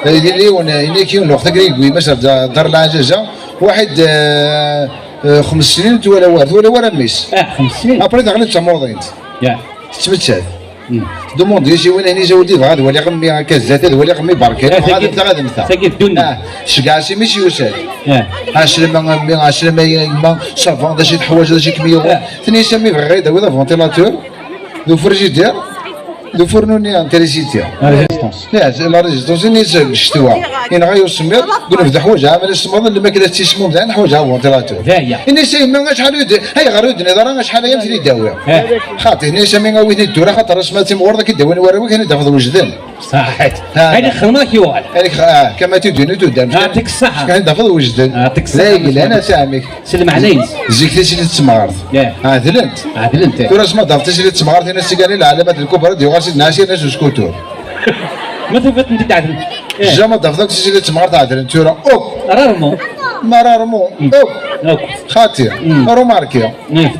اللي كيون الوقت كريكوي مثلا دار العجاجه واحد 5 سنين ولا ميس 5 سنين ابري دخلت تموضين يا تبتشات دوموندي شي وين هني جاودي غادي ولا غمي كازات ولا غمي بركه غادي انت غادي مثلا ساكي الدنيا شكاسي ماشي وسال 10 ما صافون دا شي حوايج دا شي كميه ثاني سامي غيدا ولا فونتيلاتور دو فريجيدير دو فورنوني انتريسيتي لا لا ريزيستونس ني الشتوى ان غير السمير قول في حوايج عامل السماض اللي ما كدا تيسمو مزيان حوايج فونتيلاتور اني سي ما شحال هاي غير نظرا شحال ايام في داوي خاطر هنا سامي غاوي الدوره خاطر سماتي مورده كداوي وراوي كان يدفض وجدان صحيت هذه خدمه كيوال هذيك كما تديني تدام يعطيك الصحه كان يدفض وجدان يعطيك الصحه لا انا ساميك سلم عليك زيك اللي تسمعرت عادلنت ترى اسمع ضفتش اللي تسمعرت هنا السيجاري العلامات الكبرى ديال غاسي ناسي ناس وسكوتور ما تفوت انت تعدل جا ضفتك اللي تسمعرت عادلنت ترى اوب رارمو ما رارمو اوب خاطر روماركي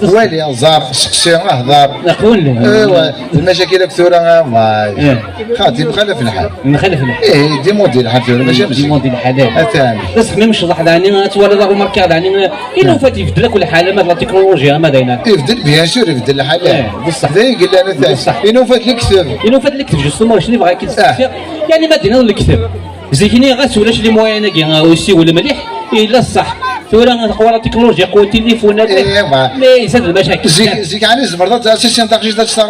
والي زار سقسي هضر ايوا المشاكل كثيره ماي خاطر مخالف الحال ايه دي موديل الحال ماشي دي موديل الحلال ثاني بس ما مش صح داني تولى روماركي داني انه فات يفدل لك الحاله ما التكنولوجيا ما داينا يفدل بيان سور يفدل الحال بصح زي قال انا ثاني انه فات الكتاب جوستومون شنو بغا كيتستفير يعني ما دينا الكتاب زيكني غاسولاش لي موينا كي اوسي ولا مليح الا الصح ثورا تقوى لا تكنولوجيا قوى التليفونات مي زاد المشاكل زيك على الزمرات اساسيا تاخذ تشتغل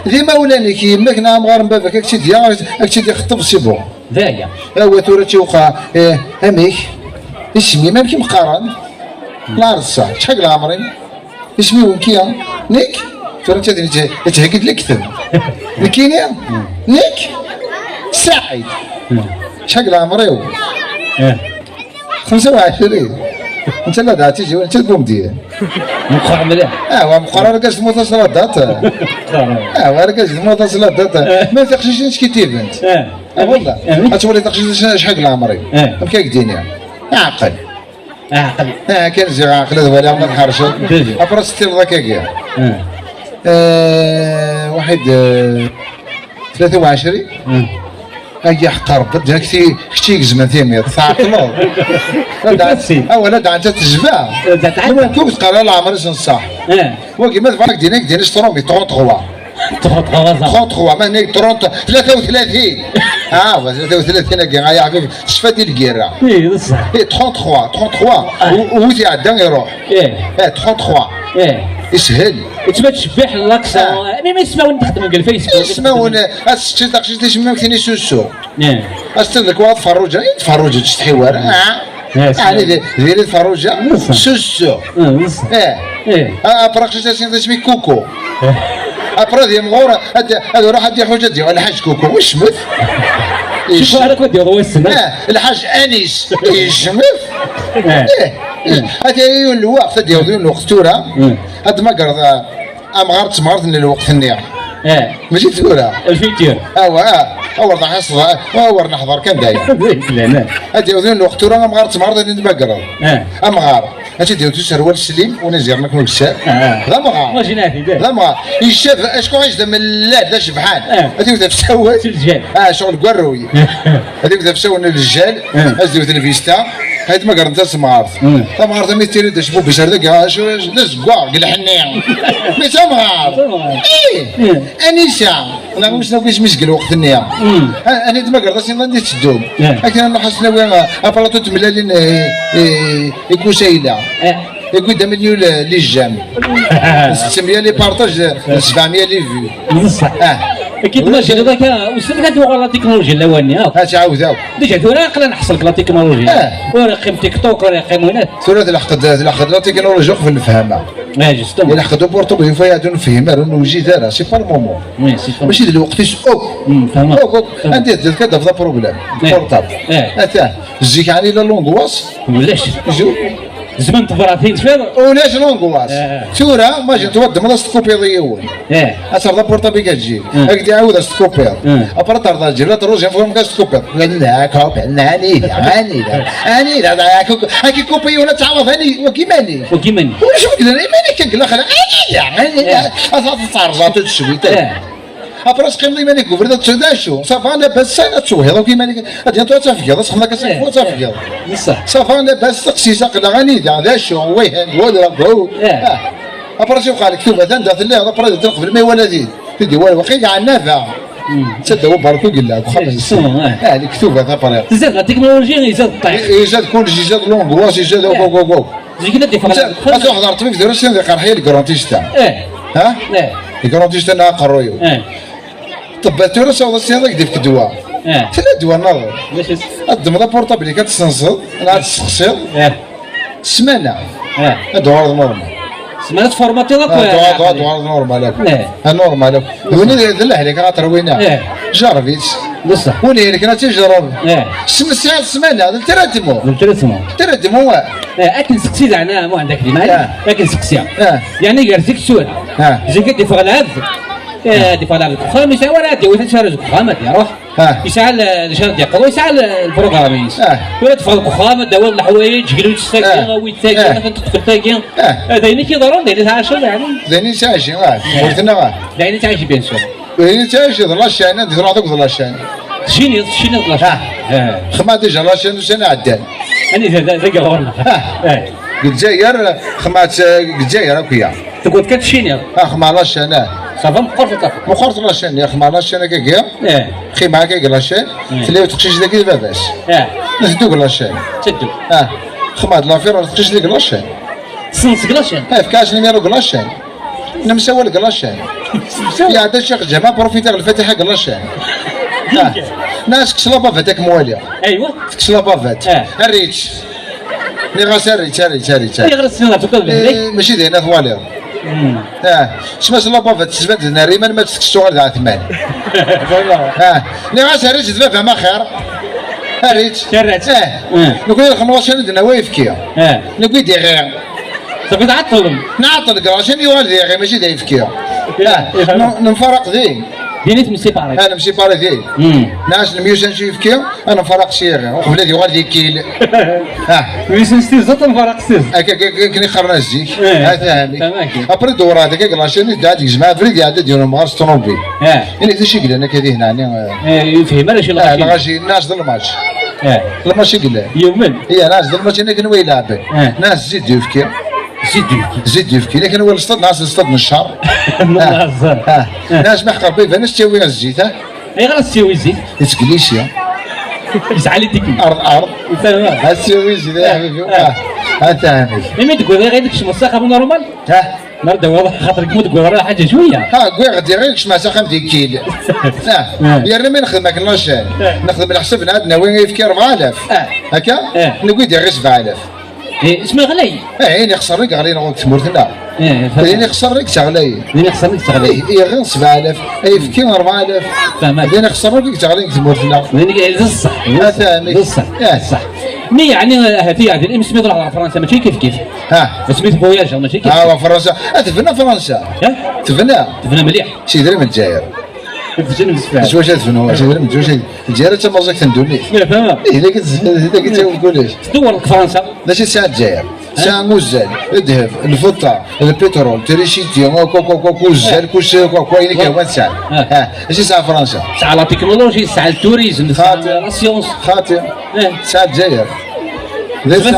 ديما ولاني كي ماكنا مغارم بابك اكتي خطب سي بون ذايا هو ثورا تيوقع اميك اسمي ما يمكن مقارن لا رصا شحال عمري اسمي وكيا نيك ثورا تهكد لك كتب لكينيا نيك سعيد شحال عمري 25 انت لا دا تيجي انت تقوم ديال مقرر مليح مقرر كاش المتصلات دات كاش المتصلات دات ما تخشيش اش كيتيب انت والله تولي تخشيش شحال عمري كيك دينيا عاقل كان زي عاقل ولا ما تحرش ابرا ستير ذاك كاع واحد 23 هيا حقر بدها كتي زمان ثيمير تعطلوا ولا دعت تجبع ما كنت تقرا العمر صح وكيما دفعك دينك سترومي 33 ما هناك 33 33 كاع يعرف شفا ديال الكيرا اي بصح 33 وتي عدا يروح 33 يسهل وتبات تشبح لاكسا ما يسمعون نخدم قال فيسبوك يسمعون الشي داكشي تيسمعوا ثاني سوسو استلك واحد فروجه تشتحي ورا يعني ديال الفروجه سوسو ابرا خصها تسمي كوكو ابرا ديال مغوره هذا روح هذه حاجه ديال الحاج كوكو وشمت شوف هذاك ودي هو السنه الحاج انيس يشمت هذا هي الوقت ديال الوقت تورا هاد ما قرض امغارت الوقت النيع ماشي تورا الفيتير اول حصل اول نحضر كان داير هادي الوقت تورا امغارت اللي ما قرض امغار هاتي ديال سروال السليم ونزير نكون الساء لا مغار ماشي نافي لا مغار يشاف اشكون عايش من اللاد لا شبحان هاتي في سوى شغل قروي هاتي في سوى الرجال هاتي في الفيستا هاي ما قرنت سمارت سمارت مي تيري دشبو بشر دقا شو ناس كاع قل حنيا مي سمارت ايه انيسا انا مش ناقص مشكل وقت النيا انا ما قرنت سي ندير تدوم لكن انا حسنا وين ابلاطو تملالين يكون سايله يقول 2 مليون للجام 600 لي بارطاج 700 لي فيو بصح اكيد ماشي هذاك وصل هذا هو لا تكنولوجيا الاولاني تعاودوا ديجا ثورا نقدر نحصل لك لا تكنولوجيا ورقم تيك توك ورقم هنا ثورا الحقد لا تكنولوجيا في نفهمها جوستومون الا حقدوا بورتوغال فيا دون نفهمها نوجي دارها سي با المومون ماشي الوقت اوك انت ديك هذا بروبليم بورطابل زيك علي لا لونغواس ولاش جو زمان تفراتين فين ولاش لونغواس ثورا ما جيت تود ما تكوبي ضيون اصلا بورطابل كتجي هاك تعاود تكوبي ابرا ترضى تجي لا تروج فهم كتكوبي لا كوبي اني لا هاكي كوبي ولا تعوض اني وكيماني واش بك انا ماني كنقول خلا اني اصلا تصرزات تشوي ابرا سقيم لي مالك وفرد تسوداشو صافا لاباس تسوهيض كيما لك هادي انت تفكيض تخدم لك تفكيض بصح صافا لاباس تقسي ساق غني دا شو ويهن ودرا ابرا شو قال لك ثم ذا اللي ابرا تنقبل ما ولا زيد تدي وقيل على النافع تصدق باركو قال لك خلاص هذيك كتوبه تاع طريق زاد التكنولوجيا يزاد الطريق يزاد كلشي يزاد لونغواس يزاد كو زي كنا ديفا انت حضرت في درس اللي قرحيه الكرونتيستا ها الكرونتيستا نا قرويو طب تورس هذا السي هذاك ديك الدواء ثلاث دواء نظر الدم بورطابل اللي كتستنصل انا تسخسر سمانه دواء نورمال سمانه فورماتي دواء نورمال نورمال وني ذله عليك غاتروينا جربيت بصح وني لك تجرب الساعه السمانه هذا تردمو اكل سكسي زعنا مو عندك كلمه اكل سكسي يعني قال زيك سود زي كدي فغلاب دي فغلاب خام يسعى ولا دي وتشارج خامه يا روح يسعى الشهر ديال قضوا يسعى البروغراميس ولا تفرق خامه دواء الحوايج جلوت الساكن ويتاكل تدخل تاكين هذا كيضرون دايرين 10 يعني دايرين 10 قلتنا دايرين 10 بيان سور دايرين 10 ضل الشان ديروا عندك ضل الشان شيني ضل الشان خما ديجا لاشان وسنه عدان اني ذاك غورنا الجزائر خمات الجزائر هكيا تقول كتشيني خما لاشان صافا مقرط لاشان يا خما لاشان كاكيا خيما كاك لاشان تلاقيو تقشيش داك الباباس نهدوك لاشان تدو خما لافير تقشيش ديك لاشان سنس كلاشان فكاش نميرو كلاشان نمساو الكلاشان يا هذا الشيخ جماعه بروفيتير الفاتحه كلاشان ناس كسلابا فاتك مواليه ايوا كسلابا فات الريتش ني غاس الريتش غرس سنه تقول ماشي دينا ثوالير سما سلابا فات تسبت لنا ريمان ما تسكسو غير ذات ثمان ني غاس الريتش تبع ما خير الريتش نقول لك نواصل عندنا ويفكيا نقول دي غير صافي نعطل كراشين يوالدي غير ماشي دا يفكيها نفرق ذي دينيت مسيباري انا مسيباري ذي ناس الميوسان شي يفكيها انا نفرق سير وقبل هذه والدي كيل ميوسان ستيل زوط نفرق ستيل كني خرنا زيك هذا هذيك ابري دورا هذاك كراشين دا جماعه فريد عاد ديالو مارس طوموبيل يعني ذا شي قال انا كذي هنا يفهم انا شي الغاشي الناس ضل الماتش الماتش قال يومن هي ناس ضل الماتش انا كنوي لعب ناس زيد يفكي زيد يفكي لكن هو الاصطاد ناس الاصطاد من الشهر ناس محقر بيه ناس تسوي الزيت اي غير تسوي الزيت تسكليسيا يسعى لي ديك ارض تسوي الزيت يا حبيبي انت هاني مين تقول غير ديك الشمسه نورمال مرد والله خاطرك مو تقول غير حاجه شويه قوي غادي غير الشمسه 50 كيلو يا رمي نخدم كلاشان نخدم الحسب عندنا وين يفكي 4000 هكا نقول غير 7000 اسمه غلي يعني خسر لك غالي نقول تمرتنا يعني خسر لك تغلي يعني خسر لك تغلي اي غير 7000 اي فكي 4000 فهمت يعني خسر لك تغلي تمرتنا يعني بصح بصح صح مي يعني هذه الام سميث راح على فرنسا ماشي كيف سميث فواياج ماشي كيف فرنسا تفنا فرنسا تفنا مليح شي دري من الجزائر شو واش تفنوا شي دري من الجزائر حتى مازال تندوني فاهم الا كنت تقول ليش دور فرنسا ماشي ساعه الجزائر ساعه موزال الذهب الفضه البترول تريشيتي كوكو الزال كلشي كوكو اللي كان ساعه ماشي ساعه فرنسا ساعه لا تكنولوجي ساعه التوريزم ساعه لا سيونس خاطر ساعه الجزائر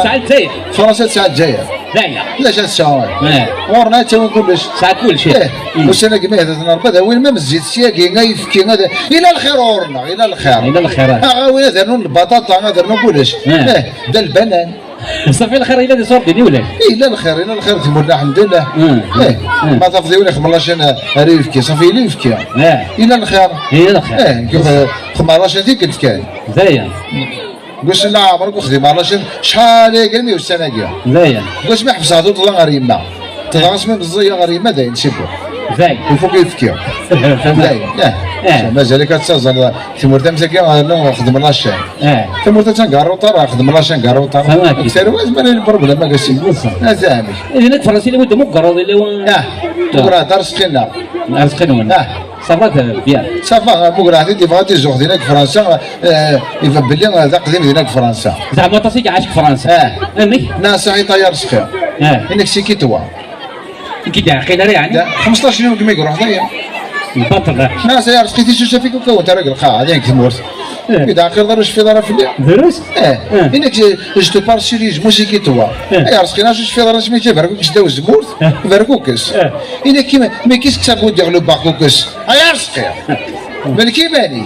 ساعه الجزائر فرنسا ساعه الجزائر لا جات ساعه ورنا تا كلش ساعه كلشي وسنا كما هذا نربد وين ما مزيت سياكي يفكي هذا الى الخير ورنا الى الخير وين درنا البطاطا درنا كلش دا البنان صافي الخير الى صور ديني ولا الى الخير تمرنا الحمد لله ما تفضي ولا خملاش انا ريفكي صافي الى يفكي الى الخير كيف خملاش هذيك كنت كاين زايا قلت لا عمرك خدي علاش شحال قال 100 سنه كاع زايا قلت ما حبساتو طلع غريمه طلع اسمه بالزيه غريمه داين شبه زاي الفوق يفكي زاي مازال كتسازل تمرت مساكين نخدم لاشين تمرت تنقارو طرا خدم لاشين قارو طرا اكثر وزمان البروبليم ما قاسي زعما اذا فرنسي اللي ود مو قرض اللي هو تقرا درس قلنا صافا بيان صافا بوغراتي دي فاتي زوغ ديالك فرنسا يفهم بلي هذا قديم ديالك فرنسا زعما طاسيك عاش في فرنسا اني ناس عي طيار سخير انك سيكي توا كي عقيله يعني 15 يوم كما يقولوا حدايا البطل ناس يا رزقيتي شو فيك وكون ترى القاعه هذيك تمورت إذا آخر ضرش في ضرب في دروس؟ إنك جو بار سيريج موسيقي توا يا رزقي ناش في ضرش ما يجي فرقوكش داوز مورت فرقوكس إنك كيما ما كيس كسبوا ديغلو باكوكس يا رزقي مالكي مالي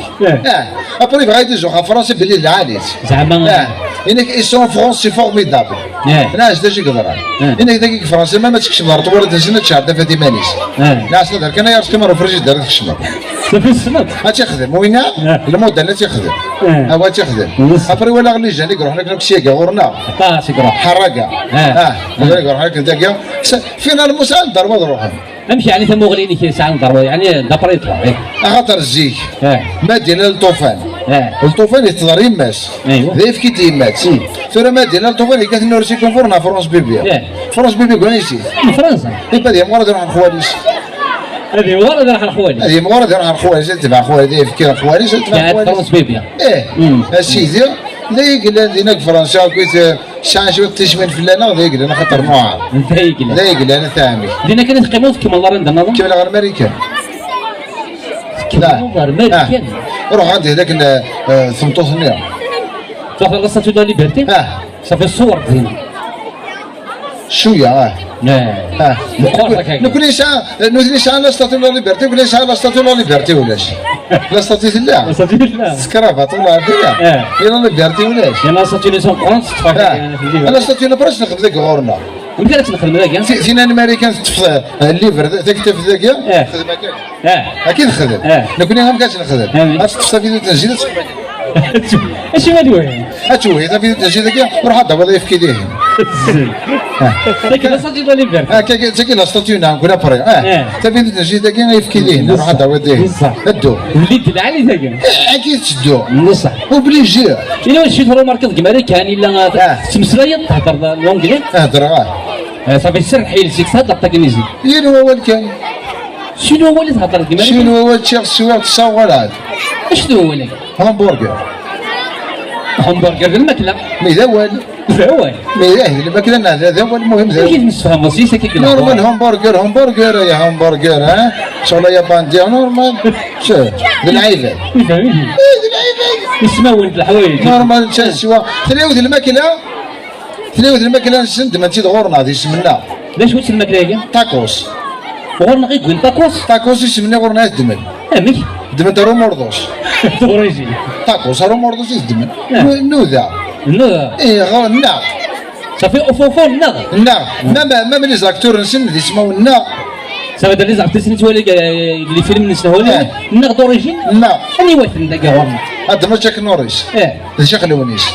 ابري بغا يدوزو فرنسا باللي العالي زعما انك اي سون فرونسي فورميدابل ناس داجي قدران انك داك فرنسا ما تكش نهار طول تنزل تشعر دافا مانيس ناس نهار كان يا رزقي مره فرجي دار الشمال صافي السمك تيخدم وين المود انا تيخدم هو تيخدم ابري ولا غلي جاني يروح لك سيكا غورنا سيكا حرقه يروح لك داك فينا المساعد ضربه روحهم امشي يعني ثم غليني كي ساعه نضربه يعني دبر يطلع خاطر الزيك ما دينا الطوفان الطوفان يتضر يماس ذايف كي تيمات ثم ما دينا الطوفان كانت نورسي كونفورنا فرونس بيبيا فرونس بيبيا كونيسي فرنسا هذه مورد نروح الخواليس هذه مورد نروح الخواليس هذه مورد نروح الخواليس تبع خواليس كي الخواليس تبع فرونس بيبيا السيدي لا يقول دينا فرنسا كنت شاش تشمن فلانا ذا يقول انا خطر نوعها ذا يقول انا ثامي دينا كانت قيموت كيما الله رندنا كيما غير امريكان كيما غير امريكان روح عندي هذاك ثمطوط النيا صافي القصه تولي ليبرتي صافي الصور زين شويه نقول ليش لا ستاتيو لا ليبرتي نقول ليش لا ستاتيو لا ليبرتي ولاش لا ستاتيو لا سكرافه طلع فيها لا ليبرتي ولاش لا ستاتيو لي سون فرونس لا ستاتيو لا برش نخدم ذاك غورنا يمكن لك نخدم ذاك فينا الامريكان تفضل الليفر ذاك تف ذاك خدم اكيد خدم نكون هم كاش نخدم تفصل في التسجيل اش مالوي اشوف اذا في التسجيل ذاك روح هذا وظيف كيديه لكن ستاتيو لا ليبرتي كي لا ستاتيو نقول ابري تبي التسجيل ذاك يف كيديه روح هذا وظيف الدو وليد العالي ذاك اكيد تدو بصح وبليجي الا واش شفت ماركت كيما كان الا تمسلايه تهضر لونجلي تهضر صافي سر حيل سيك تهضر تاكنيزي يلو هو كان شنو هو اللي تهضر كيما شنو هو تشيغ تصور هذا شنو هو لك همبرجر همبرجر الماكله مي ذا هو مي الماكله هذا هو المهم ذا كيف نفهم مصيصه كي نورمال همبرجر يا همبرجر شغل يابان ديال نورمال شوف بالعيبه يسمعوا الحوايج نورمال سوا تلاوذ الماكله نسند ما تزيد غورنا هذه يسمنا ليش واش الماكله هي تاكوس غورنا غير يقول تاكوس يسمنا غورنا الدمن امي دمن ترو مردوش دوريجي تاكوس راه مردوش الدمن نوذا ايه غير النار صافي اوفوفو النار ما من زاكتور نسند يسموا النار صافي دار لي زعما سنت اللي فيلم نسناو له النار دوريجين لا اني واثق داك غورنا هذا ما شاك نوريس شيخ لونيس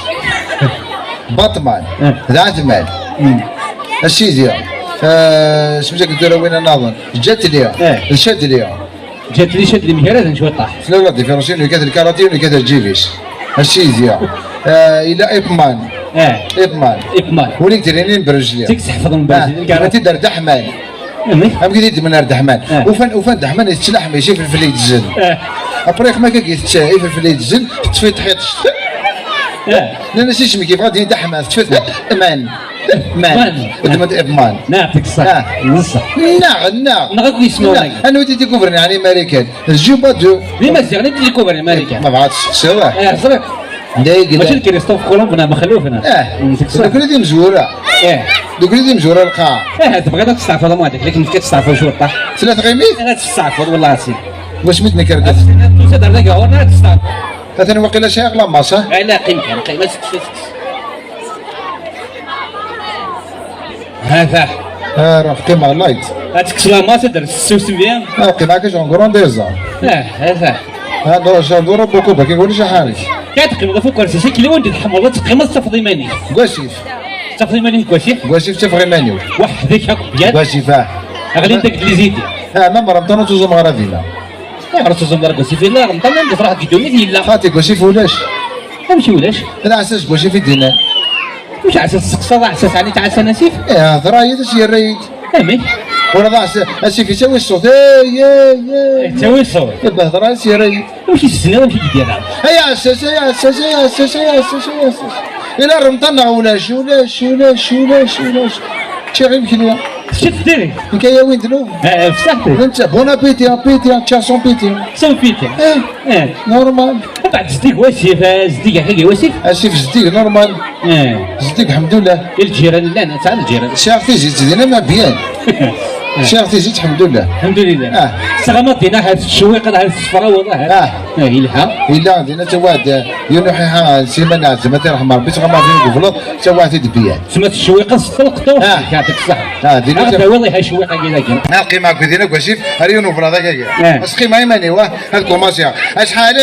باتمان ذاتمان السيدي سميتها قلت له وين ناظر جات لي شاد لي شاد لي مهير هذا شويه طاح لا لا ديفيرونسيون اللي كانت الكاراتيه واللي كانت الجيفيس السيدي الى ايبمان ايبمان وليك ترينين برجلي تيك تحفظهم برجلي الكاراتيه دار دحمان هم كيدير من دحمان وفن دحمان يتسلح ما يشوف الفلي يتزن ابريق ما كيتشاي في الفلي يتزن تفيت حيط لا نسيش مي كيف غادي دحمان تفيت مان مان نعطيك الصح نصح نغاك يسمعونك انا ودي ديكوفرني على امريكان الجوبا دو لما زعما ديكوفرني امريكان ما بعرفش سوا صبر ماشي كريستوف كولومب انا مخلوفنا دوك اللي مزوره دوك اللي مزوره القاع تبغي تستعفض ما هذاك لكن كتستعفض شو طاح 3 غيميت غتستعفض والله سي واش متني كركت تدار ذاك هو انا تستعفض هذا واقيلا شيخ لا ماصه لا قيمه هذا روح قيمه لايت هذيك سلامه تدر السوسن بيان قيمه كاش اون كرون ديزار هذا جاندورا بوكو باكي يقول شي حاجه كتقيم فوق كرسي كي لو تحمل الله تقيم تفضي ماني كواشيف تفضي ماني كواشيف تفغي مانيو وحدك هاك بيان كواشيف اغلي انت اللي زيدي ما مرمطنا توزو مغربينا راه مبارك كواشيف لا رمضان ندير فرحه كيدوني لا خاطي كواشيف ولاش ماشي ولاش لا عساس كواشيف الدينار واش عساس سقسا عساس علي تاع سناسيف ضرايد اش هي الرايد امي ولا ضاع السيف يساوي الصوت يساوي الصوت الهضره سي رايد واش السنه واش ديالها يا اساس الى رمضان ولاش شي غير كلمه شفت ديريكت نكايا وين دنو فصحتك انت بون ابيتي ابيتي تشاسون بيتي سون بيتي نورمال بعد زديك واسيف زديك حاجه واسيف اسيف زديك نورمال زديك الحمد لله الجيران لا انا تاع الجيران شافتي زيد انا ما بيان شافتي زيد الحمد لله الحمد لله سغمطينا هاد الشويق هاد الصفرا والله إلها إلا دينا تواد ينوحي ها سيمانة زعما تيرحم ربي تغمر فيك وفلوط تواد تدبيان سمات الشويقة القطو يعطيك الصحة دينا والله هاي شويقة كذا ها القيمة كذينا كواشيف هريونو فلا ذاك كاع بس قيمة يماني واه هاد كوماسيا اشحال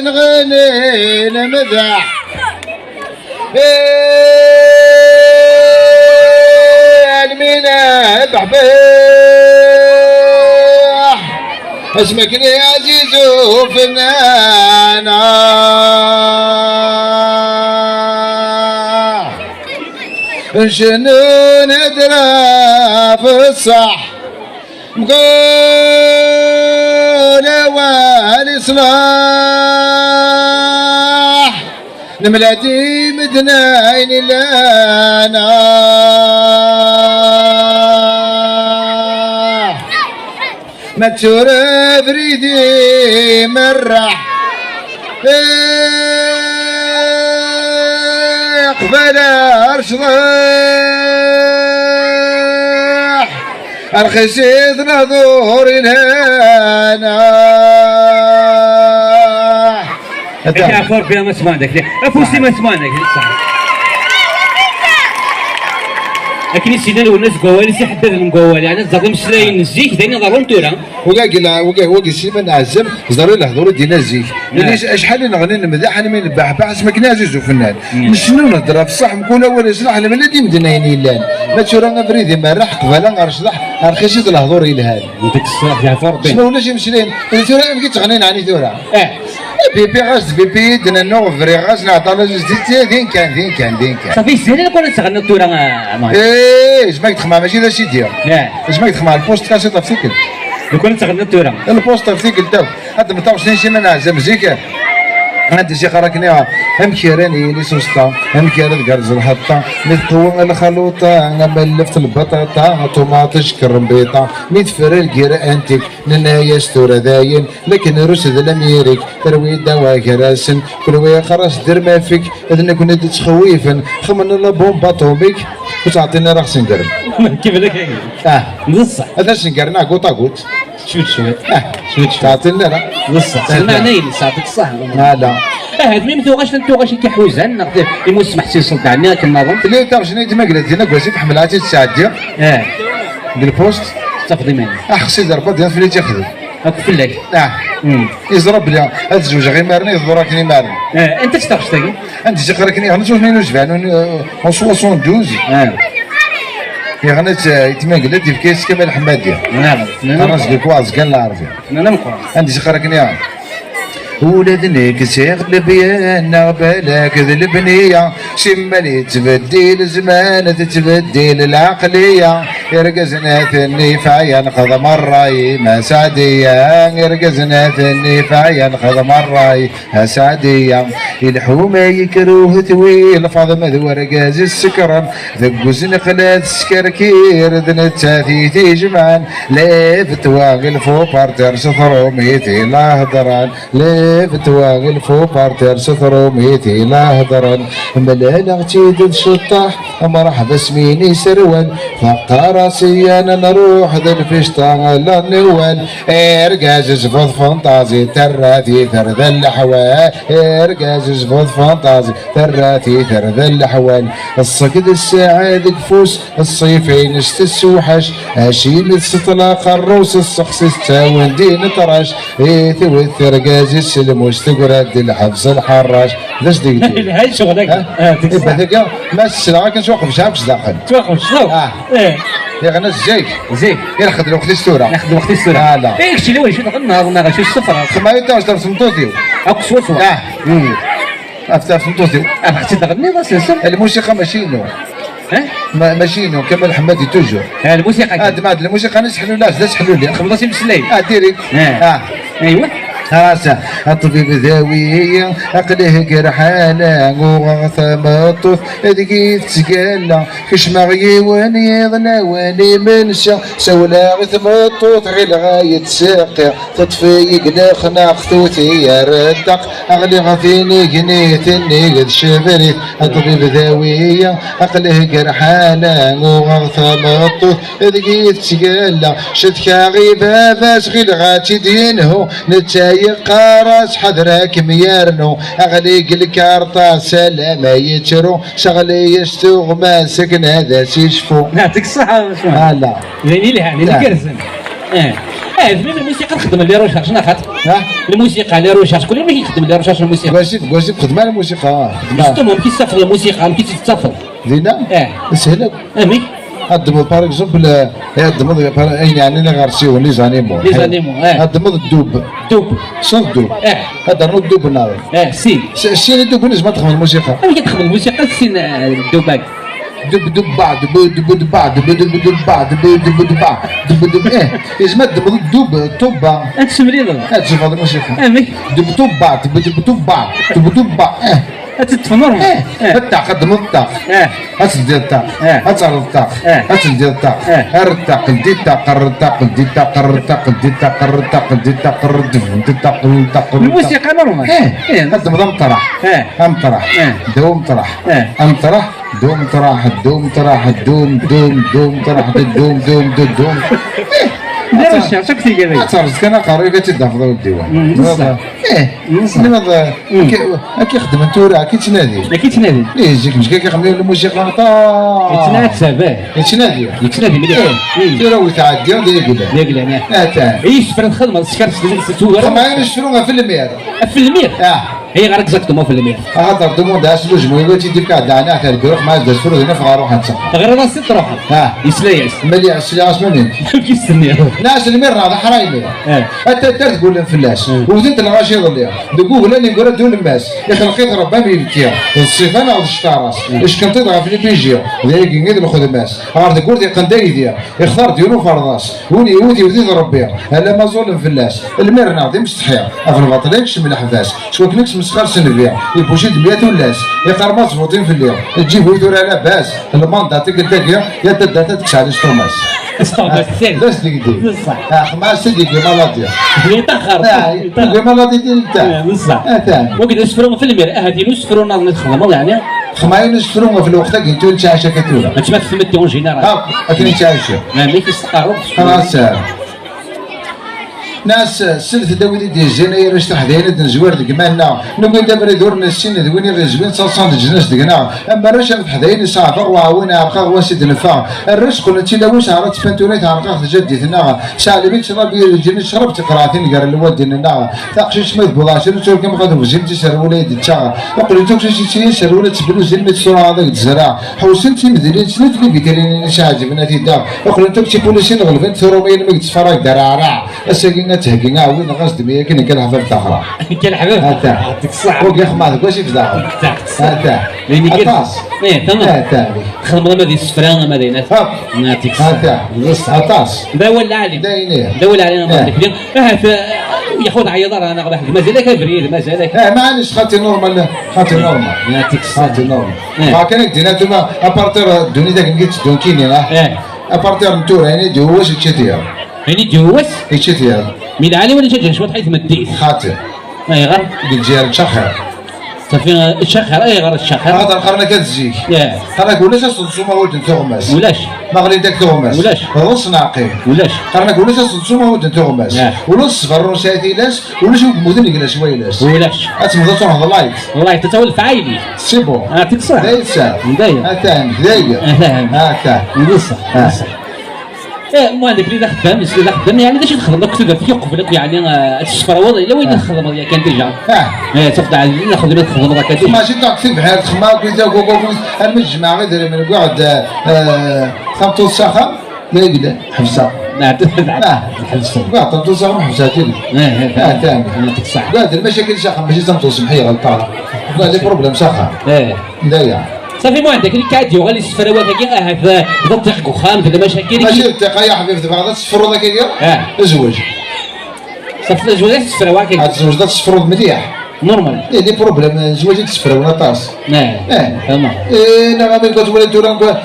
نغني نمدح المينا بحبح اسمك يا عزيز وفنانا شنو ندرى في الصح مقول والإصلاح نملاتي مدناين لنا ما تشورى بريدي مرح قبل ارشضح الخسيد نظور لنا تعرفوا فيها ما سمعتك افوسي ما سمعتك لكن السيدان والناس قوالي سي حدد المقوال يعني تظلم سلاين الزيك دايما ظلم تورا وكا سيما نعزم زاروا له حضور دينا الزيك يعني شحال نغني نمدح انا من البحبح اسمك نازوز وفنان شنو نهضر بصح نقول اول صلاح انا ملي مدناين يلان ما تشورا فريدي مرح قباله غرشلح رخيص الهضور الهان ديك الصلاح يا فربي شنو ولا شي مسلين تورا ما كتغنين عني تورا بيبي غاز بيبي دنا نو فري غاز نعطى زيت دين كان صافي سهل كون تغني التورا ايش ما يتخمع ماشي ذا شي دير ايش ما يتخمع البوست كاسيت افتيكل لو كنت تغني التورا البوست افتيكل تاو هذا ما تعرفش شي من عزم زيك انت شي خركني هم كيراني لي سوسطا هم كيران قرز الحطه نتقوى الخلوطه انا ملفت البطاطا طوماطش كرمبيطه متفر الكير انتك ننايا ستورة داين لكن رشد الاميريك تروي دوا كراسن كل ويا خرس دير ما فيك اذن كنت تخويفا خمن لبومبا طوبيك وتعطيني راه سنقرن كيف لك نصح هذا سنقرنا قوطا قوت شوت تعطيني راه نصح سمعنا يلي صافيك صح لا هاد مين توغاش كيحوزان نقدر يموس محسن سلطاني كما ظن اللي تعرف شنو يتما قلت لنا كواسيك حملاتي تساعدي بالبوست تفضي مني خصي ضربه ديال في اللي تاخذ هاك فلاك يضرب لي هاد الزوج غير مارني يضربني مارني انت تشتغل تاكي انت تقركني انا 72 72 يا غنت يتما قلت في كيس كمال حماديه انا نسقك واز كان لا عارف انا نقرا انت تقركني ولدنك سيغلب يا بالك ذي البنية شمالي تبديل الزمان تتبديل العقلية يرقزنا ثني فعيا نخذ مرة ما سعدية يرقزنا ثني فعيا نخذ مرة ما سعدية الحومة يكروه ثويل فاضم ذو رقاز السكران ذقوز نقلات سكركير ذن التاثيثي جمعان ليفت واغل فو بارتر سثرو ميتي لا هدران فتواغل فو بارتر سترو ميتي لا هدران ملالا تيد شطاح مرحبا اسميني سروان فقط راسي انا نروح ذا الفشطة لا نوال ارقاز زفوض فانتازي تراتي ثرذ الاحوال ارقاز زفوض فانتازي تراتي ثرذ الاحوال الصقد الساعة قفوس الصيفين السوحش اشيل تطلق الروس السقس التاون دين طرش ثوث رقاز المستقرد الحبس الحراش لاش ديك هاي شغلك هذاك ما السلعه كنتوقف شحال داخل توقف شنو يا غنى زيك ياخذ الوقت السوره ناخذ الوقت السوره لا ايه شي لوي شو النهار شو الصفر ما يتاوش درت مطوطيو اقصى افتح مطوطيو اختي تغني بس الموسيقى ماشي نو ماشي نو كمال حمادي توجور الموسيقى الموسيقى نسحلوا لا تسحلوا لي 15 مسلي ديريكت ايوا راسه الطبيب ذاوي عقله قرحانه وغثمطوف هذيك تسقالا كش مغي واني يضنا واني منشا سولا غثمطوف غير غاية ساقع تطفي قناخنا خطوتي يا ردق اغلي غثيني قنيتني قد شبريت الطبيب ذاوي عقله قرحانه وغثمطوف هذيك تسقالا شتكا غيبا فاس غير غاتي دينه نتايق قارس حضرك ميارنو اغليق الكارطة سلامة يترو شغلي يشتوغ ما سكن هذا سيشفو. يعطيك الصحة لا زيني لها اللي كرزن زميل الموسيقى نخدم لي روشاش شنو خاطر؟ الموسيقى لي روشاش كل يوم يخدم لي روشاش الموسيقى. واش خدمة الموسيقى؟ ممكن تستفل الموسيقى ممكن تستفل. زينة؟ سهلة. امي الدمض باغ اكزومبل الدمض يعني انا غارسيو لي زانيمو الدمض الدوب شنو الدوب؟ هذا نو الدوب ناوي سين السين الدوب نجم تخدم الموسيقى كي تخدم الموسيقى السين الدوباك دب بعد دب بعد دب بعد دب بعد دب يجمع الدمض الدوب طوبا انت سمريض هاد شوف هذا الموسيقى امي دب طوبا دب بعد دب بعد تتفنر الطاق الدمض الطاق هتدير الطاق هتعرض الطاق هتدير الطاق الرطاق دي الطاق الرطاق دي الطاق الرطاق دي الطاق الرطاق دي الطاق الرطاق الموسيقى نورمال الدمض مطرح مطرح دوم طرح امطرح دوم طرح دوم طرح دوم دوم دوم طرح دوم دوم دوم دوم لا مش شاك تيجي تعرف كان قريبه تدافضوا الديوان لماذا كيخدم انت كي تنادي ليه يجيك مش كيخدم الموسيقى يتنادي مليح تيراوي تعدي ديال انا يشفر الخدمه سكرت تور ما يشفروها في المير هي غير اكزاكتومون في المير هذا دوموند اش لوج مويبه تيدي كاع انا تاع الكروخ ما عندهاش فلوس هنا فغاروح نتسقى غير راسي تروح يسليس مليح السلاس منين كيستني ناس المير هذا حرايمي انت تقول لهم فلاس وزنت الرشيد اللي دقوه لاني نقول دول الماس يا اخي لقيت ربما يبكي الصيفانه او الشطاراس اش كنت تضغط في البيجي ذاك نقدر ناخذ الماس عرفت تقول دي قنداي ديال يختار ديالو فرضاس وني ودي ودي ربي هلا ما ظلم فلاس المير ناضي مستحيل في البطريق من الحفاس شو كنكس مسخر سنفيا يبوشي دميات ولاس يقار مظبوطين في الليل تجيبو يدور على باس الماندا تقدر يا تدات تكسر الشطوماس لاش ديك بصح ما سيدي مالاديا تاخر مالادي ديال بصح وكذا نسفروا في المير هادي نسفروا نخدموا يعني خماين نسفروا في الوقت اللي انتو نتعشى كتولا ما تسمع في المدون جينيرال اكن نتعشى ما كيستقروا خلاص ناس سلت داوي ديال الجناير واش تحدينا نزوار ديك مالنا نقول دابا يدورنا السن دويني غير زوين صاصان الجناس ديكنا اما راه شاف حدايني صافا وعاونا عرقا واسد الفا الرزق قلت لا واش عرفت فانتوريت عرقا جدتنا سالي بك شرب الجن شربت قراتين قال الوالدنا تاقش ما بلاشر تو كما قالوا زين سر وليد تا قلت لك شي سر وليد تبلو زين الصوره هذا الزرع حوسنتي مديرين سنت لي بيترين شاجب نتي دا قلت لك شي بوليسين غلفت ثرومين ما تفرق درارع الساكن تهكينا وين غاصد ميا كاين كنحفر تاخرى كنحفر يعطيك الصحة وكي خماك واش يفزع هاتا طاس تمام خدم ما دي السفران ما دينات يعطيك الصحة طاس داول علي داول علينا ما ديك ياخذ عيضار انا واحد مازال كبريد مازال معليش خاطي نورمال يعطيك الصحة خاطي نورمال ما كان ديناتوما ابارتير دوني داك نقيت دونكيني ابارتير نتورا يعني دوش تشتيا يعني تجوز؟ يتشتي من علي ولا تجي شو حيث مديت؟ خاطر اي غير ديال الشخر صافي الشخر اي غير الشخر هذا القرن كتجيك قرنك ولاش صدسوما ولد تغمس ولاش ما غادي داك تغمس ولاش رص ناقي ولاش قرنك ولاش صدسوما ولد تغمس ولا الصفر روساتي لاش ولا شوف مدن يقلا شويه لاش ولاش اتمضى تروح هذا لايك والله تتولى فعايلي سي بون يعطيك الصحة داير ساعه مداير داير هكا بصح ما عندك اللي خدام اللي خدام يعني باش نخدم لك تقدر تيوقف لك يعني السفره والله الا وين نخدم هذا كان ديجا تفضل على ناخذ لك تخدم هذاك ديجا ماشي تاع في بحال خماك ولا كوكو المجمع غير من قاعد خمطو الساخه لا يقدر حفصه حفصه قاعد خمطو الساخه حفصه تاني قاعد المشاكل ساخه ماشي خمطو سمحيه غلطانه قاعد لي بروبليم ساخه لا صافي ما عندك اللي كاديو غالي السفراوات هكا هذا الطريق وخام هذا مشاكل ماشي الثقه يا حبيبي هذا السفر هذاك زوج صافي الجوازات تسفروا هكاك. هاد الزوجات تسفروا مليح. نورمال. لي بروبليم الزواج تسفروا ولا طاس. تمام. انا ما بين كتولي تورا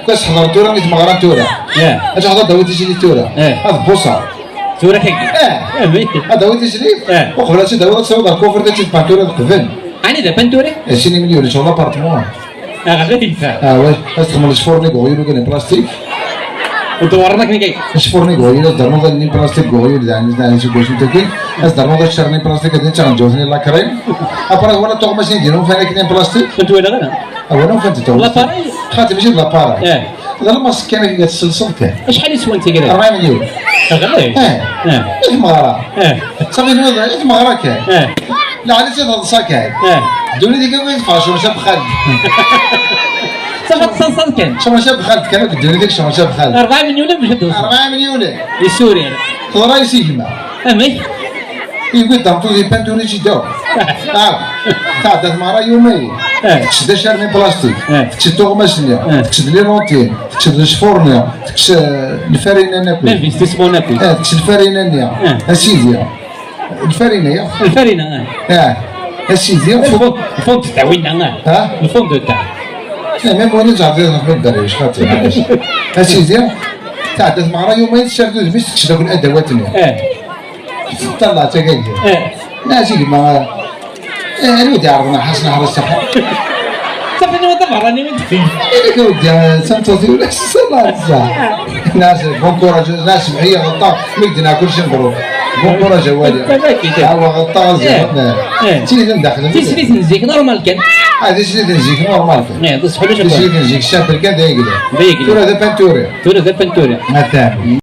كاس حضر تورا نيت مغران تورا. اش حضر داوي تجي تورا. هاد بوصه. تورا هكاك. هذا هو التشريف. وقبل هادشي دابا تصاوب على الكوفر ديال البانتورا قبل. يعني دابا بانتوري؟ 20 مليون ان شاء الله بارتمون. غادي. واه تخمم الشفورني غويلو كان بلاستيك. ودورنا كي كاين. الشفورني غويلو درنا غادي بلاستيك غويلو يعني شي كوش متاكين. اس درنا غادي شرني بلاستيك غادي تنجوزني لا كريم. ابرا هو طوق ماشي نديرهم فانا كاين بلاستيك. كنت وين غير؟ انا فهمت تو. لاباري. خاطر ماشي لاباري. هذا الماسك كان كيتسلسل كان. شحال يسوى انت كذا؟ 4 مليون. غالي. المغرة. صافي نوضع المغرة كان. لا على سيد هذا الصاك دوني ديك وين فاشو شاب خالد. صافي تصنصل كان. شاب خالد كان دوني ديك شاب خالد. 4 مليون باش دوز. 4 مليون. لسوريا. ترى يسيكما. امي. يقول دامتو دي بانتوري جي داو. تعدت مرة يومين. تشد شرني بلاستيك. تشد طوغماشنيا. تشد لي لونتين. تشد الشفورنيا. تشد الفارينة نابل. انفستيسمون نابل. تشد الفارينة نيا. اسيديا. الفارينة. الفارينة. اسيديا. الفوند تاع وين الفوند تاع. ميم وانا جعبت نخدم الدراري خاطر علاش. اسيديا. تعدت مرة يومين تشردو دميس تشد داك الادوات نيا. طلع تاكاك. ناجي ما الودي عرضنا حسنا حرس صحة. صافي انا دابا راني من تفين. انا كودي سانتوزي ولا صلاة ناس بون كوراج ناس معايا غلطان ميدنا كلشي مبروك. بون كوراج والي. هو غلطان زين. تيجي ندخل. تيسريت نزيك نورمال كان. هذا شريت نزيك نورمال كان. تصحوا ليش تيجي نزيك الشاب كان دايقله. دايقله. تورا ذا بانتوري. تورا ذا بانتوري. مثلا.